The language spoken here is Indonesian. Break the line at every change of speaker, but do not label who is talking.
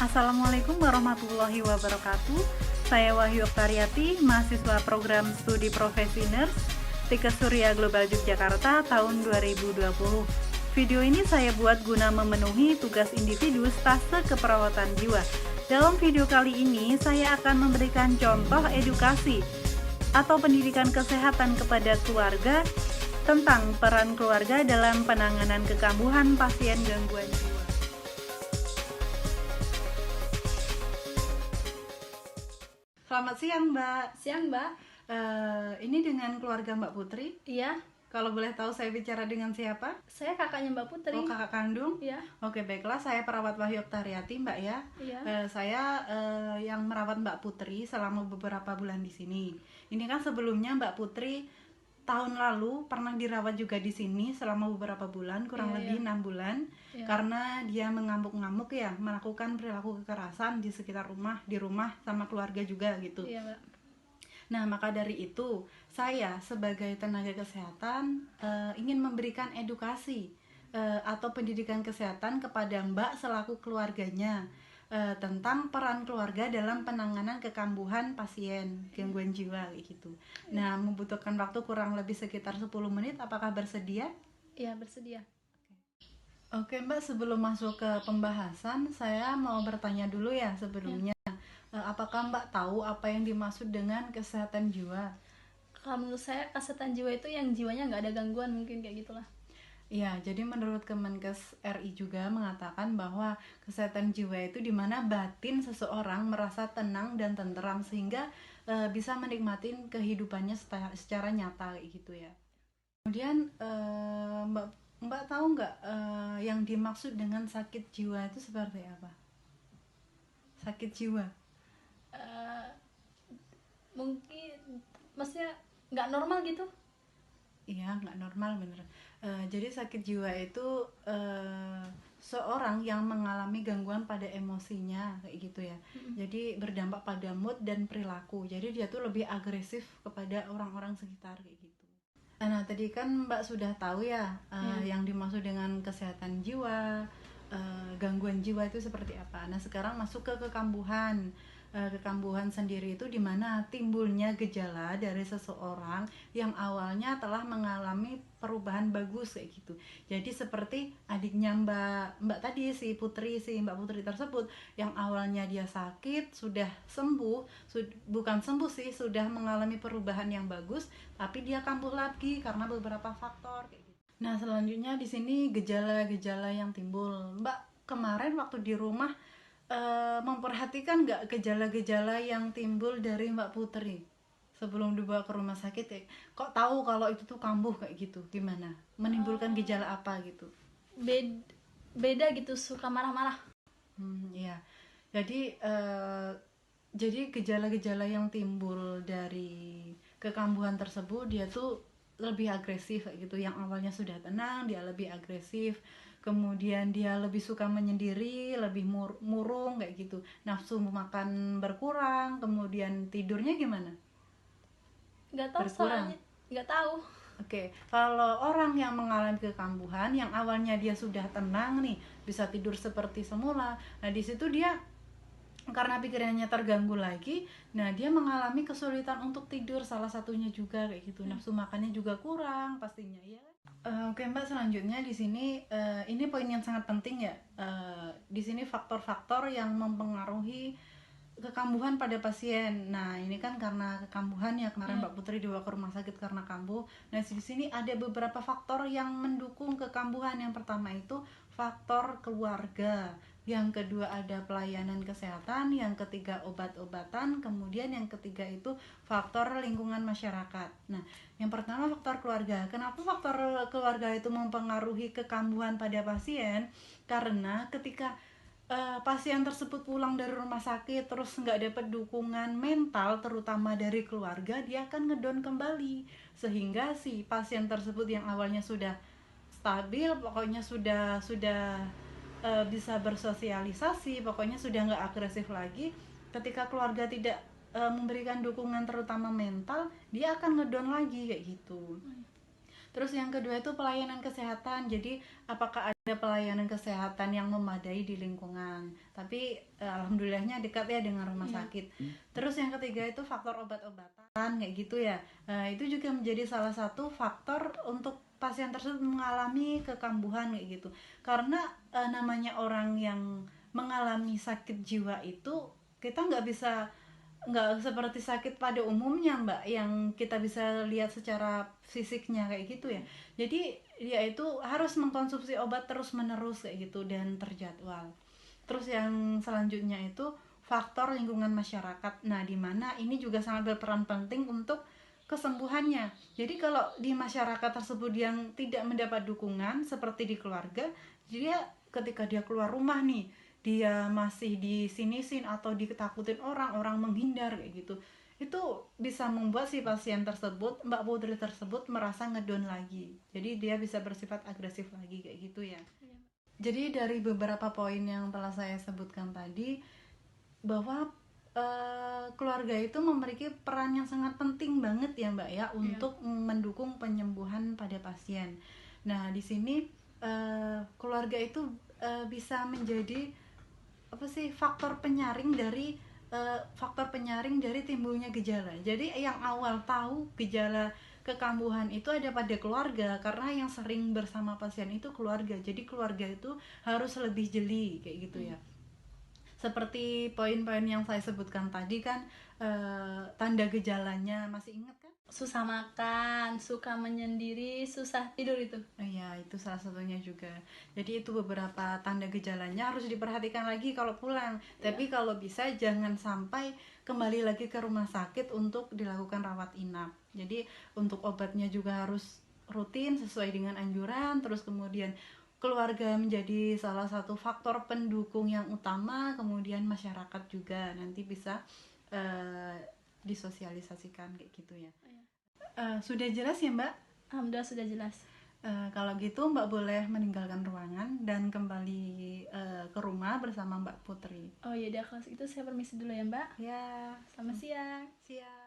Assalamualaikum warahmatullahi wabarakatuh. Saya Wahyu Oktariati, mahasiswa program studi profesi nurse Tika Surya Global Yogyakarta tahun 2020. Video ini saya buat guna memenuhi tugas individu stase keperawatan jiwa. Dalam video kali ini saya akan memberikan contoh edukasi atau pendidikan kesehatan kepada keluarga tentang peran keluarga dalam penanganan kekambuhan pasien gangguan jiwa. Selamat siang, Mbak.
Siang, Mbak.
Ini dengan keluarga Mbak Putri.
Iya,
Kalau boleh tahu saya bicara dengan siapa?
saya kakaknya Mbak Putri.
Oh, kakak kandung?
Iya.
Oke, baiklah. Saya perawat Wahyu Oktariati, Mbak ya.
Iya.
Saya yang merawat Mbak Putri selama beberapa bulan di sini. Ini kan sebelumnya Mbak Putri tahun lalu pernah dirawat juga di sini selama beberapa bulan, kurang
Iya,
lebih
iya.
6 bulan.
Iya.
Karena dia mengamuk-ngamuk ya, melakukan perilaku kekerasan di sekitar rumah, di rumah sama keluarga juga gitu.
Iya, Mbak.
Nah, maka dari itu, saya sebagai tenaga kesehatan ingin memberikan edukasi atau pendidikan kesehatan kepada Mbak selaku keluarganya tentang peran keluarga dalam penanganan kekambuhan pasien gangguan jiwa kayak gitu. Nah, membutuhkan waktu kurang lebih sekitar 10 menit. Apakah bersedia?
Iya, bersedia.
Oke, Mbak, sebelum masuk ke pembahasan, saya mau bertanya dulu ya sebelumnya. Apakah Mbak tahu apa yang dimaksud dengan kesehatan jiwa?
Kalau menurut saya kesehatan jiwa itu yang jiwanya nggak ada gangguan, mungkin kayak gitulah.
Ya, jadi menurut Kemenkes RI juga mengatakan bahwa kesehatan jiwa itu di mana batin seseorang merasa tenang dan tenteram sehingga bisa menikmati kehidupannya secara nyata kayak gitu ya. Kemudian Mbak tahu nggak yang dimaksud dengan sakit jiwa itu seperti apa? Sakit jiwa.
Eh, Mungkin maksudnya nggak normal gitu.
Iya, nggak normal bener. Jadi sakit jiwa itu seorang yang mengalami gangguan pada emosinya kayak gitu ya. Jadi berdampak pada mood dan perilaku. Jadi dia tuh lebih agresif kepada orang-orang sekitar kayak gitu. Nah, tadi kan Mbak sudah tahu ya yang dimaksud dengan kesehatan jiwa, gangguan jiwa itu seperti apa. Nah, sekarang masuk ke kekambuhan. Kekambuhan sendiri itu dimana timbulnya gejala dari seseorang yang awalnya telah mengalami perubahan bagus kayak gitu. Jadi seperti adiknya Mbak tadi si Mbak Putri tersebut yang awalnya dia sakit sudah sembuh, bukan sembuh sih, sudah mengalami perubahan yang bagus, tapi dia kambuh lagi karena beberapa faktor kayak gitu. Nah, selanjutnya di sini gejala-gejala yang timbul. Mbak kemarin waktu di rumah memperhatikan nggak gejala-gejala yang timbul dari Mbak Putri sebelum dibawa ke rumah sakit ya? Kok tahu kalau itu tuh kambuh kayak gitu? Gimana? Menimbulkan gejala apa gitu?
Beda gitu, suka marah-marah.
Iya. Jadi gejala-gejala yang timbul dari kekambuhan tersebut dia tuh lebih agresif kayak gitu. Yang awalnya sudah tenang, dia lebih agresif. Kemudian dia lebih suka menyendiri, lebih murung kayak gitu. Nafsu makan berkurang, kemudian tidurnya gimana?
Nggak tahu
Berkurang.
soalnya, nggak tahu.
Oke, kalau orang yang mengalami kekambuhan yang awalnya dia sudah tenang nih, bisa tidur seperti semula. Nah, di situ dia karena pikirannya terganggu lagi, nah dia mengalami kesulitan untuk tidur, salah satunya juga kayak gitu. Nafsu makannya juga kurang pastinya ya. Oke, Mbak, selanjutnya di sini ini poin yang sangat penting ya. Di sini faktor-faktor yang mempengaruhi kekambuhan pada pasien. Nah, ini kan karena kekambuhan ya, kemarin Mbak Putri dibawa ke rumah sakit karena kambuh. Nah, di sini ada beberapa faktor yang mendukung kekambuhan. Yang pertama itu faktor keluarga. Yang kedua ada pelayanan kesehatan, yang ketiga obat-obatan, kemudian yang ketiga itu faktor lingkungan masyarakat. Nah, yang pertama faktor keluarga. Kenapa faktor keluarga itu mempengaruhi kekambuhan pada pasien? Karena ketika pasien tersebut pulang dari rumah sakit terus nggak dapat dukungan mental terutama dari keluarga, dia akan ngedon kembali sehingga si pasien tersebut yang awalnya sudah stabil, pokoknya sudah bisa bersosialisasi, pokoknya sudah nggak agresif lagi. Ketika keluarga tidak memberikan dukungan terutama mental, dia akan ngedon lagi kayak gitu. Terus yang kedua itu pelayanan kesehatan. Jadi apakah ada pelayanan kesehatan yang memadai di lingkungan? Tapi alhamdulillahnya dekat ya dengan rumah
Iya.
sakit. Terus yang ketiga itu faktor obat-obatan kayak gitu ya. Itu juga menjadi salah satu faktor untuk pasien tersebut mengalami kekambuhan kayak gitu. Karena namanya orang yang mengalami sakit jiwa itu kita nggak seperti sakit pada umumnya mbak yang kita bisa lihat secara fisiknya kayak gitu ya. Jadi dia itu harus mengkonsumsi obat terus menerus kayak gitu dan terjadwal. Terus yang selanjutnya itu faktor lingkungan masyarakat. Nah di mana ini juga sangat berperan penting untuk kesembuhannya. Jadi kalau di masyarakat tersebut yang tidak mendapat dukungan seperti di keluarga, dia ketika dia keluar rumah nih dia masih disinisin atau ditakutin orang menghindar kayak gitu, itu bisa membuat si pasien tersebut, Mbak Putri tersebut merasa ngedon lagi, jadi dia bisa bersifat agresif lagi kayak gitu ya.
Iya.
Jadi dari beberapa poin yang telah saya sebutkan tadi, bahwa keluarga itu memiliki peran yang sangat penting banget ya Mbak ya untuk mendukung penyembuhan pada pasien. Nah di sini keluarga itu bisa menjadi apa sih faktor penyaring dari timbulnya gejala. Jadi yang awal tahu gejala kekambuhan itu ada pada keluarga, karena yang sering bersama pasien itu keluarga. Jadi keluarga itu harus lebih jeli kayak gitu ya. Seperti poin-poin yang saya sebutkan tadi kan, tanda gejalanya masih ingat kan?
Susah makan, suka menyendiri, susah tidur itu.
Iya, itu salah satunya juga. Jadi itu beberapa tanda gejalanya harus diperhatikan lagi kalau pulang. Tapi kalau bisa jangan sampai kembali lagi ke rumah sakit untuk dilakukan rawat inap. Jadi untuk obatnya juga harus rutin sesuai dengan anjuran. Terus kemudian keluarga menjadi salah satu faktor pendukung yang utama. Kemudian masyarakat juga nanti bisa disosialisasikan kayak gitu ya. Sudah jelas ya Mbak?
Alhamdulillah sudah jelas.
Kalau gitu Mbak boleh meninggalkan ruangan dan kembali ke rumah bersama Mbak Putri.
Oh iya, kalau gitu saya permisi dulu ya Mbak.
Ya,
Selamat siang.
siap.